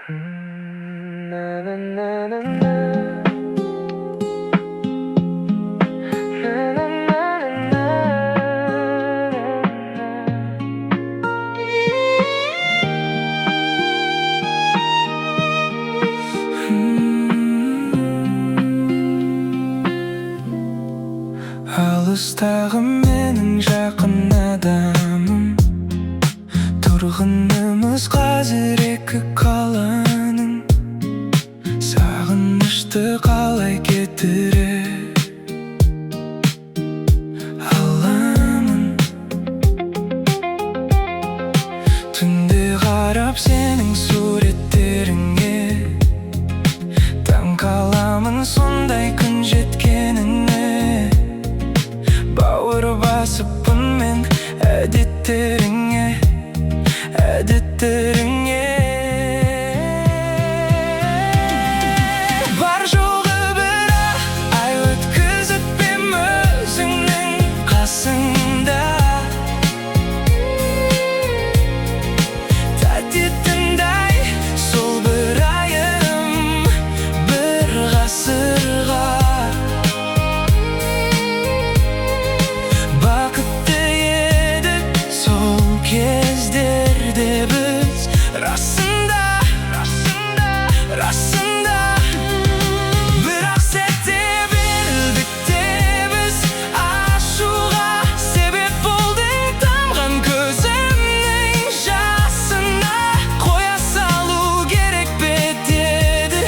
Na na na na na. Na na na na Алыстағы менің жақын адамым, тұрғынымыз қазір екі қаланың. Сағынышты қалай кетіре аламын? Түнде қарап сенің суреттеріңе таң қаламын, сондай күн жеткеніне. Бауыр басыппын мен әдеттеріңе, әдеттеріңе. Бар жоғы бір ай өткізіп ем өзіңнің қасыңда. Тәттетіндей сол бір айым бір ғасырға. Кездерде біз расында бірақ сәтте берілдік те біз ашуға. Себеп болдың тамған көзімнің жасына. Қоя салу керек пе деді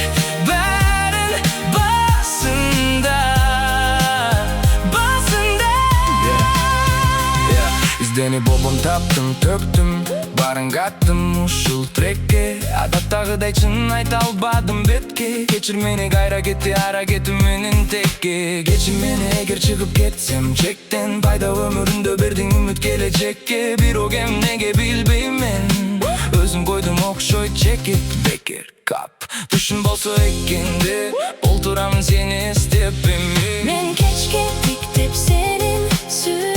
бәрін басында. Ізденіп обым таптым, төктім, барын қаттым ұшыл трекке. Адаттағыдай шын айта албадым бетке. Кешір мені қайра кетті ара кетуменен текке. Кешір мені егер шығып кетсем чектен. Пайда өмірінде бердің үміт келечекке. Бирогем неге білбеймін, өзім қойдым оқшой чекіп. Бекер кап түшін болса екенде, олтырамын сені істеп еме. Мен кешке тиктеп сенің сүріп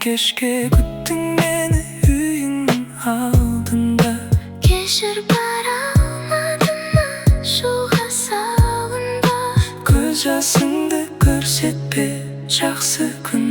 кешке күттің мені үйіңнің алдында. кешір бара алмадым, ашуға салынба. Көз жасыңды көрсетпе, жақсы күн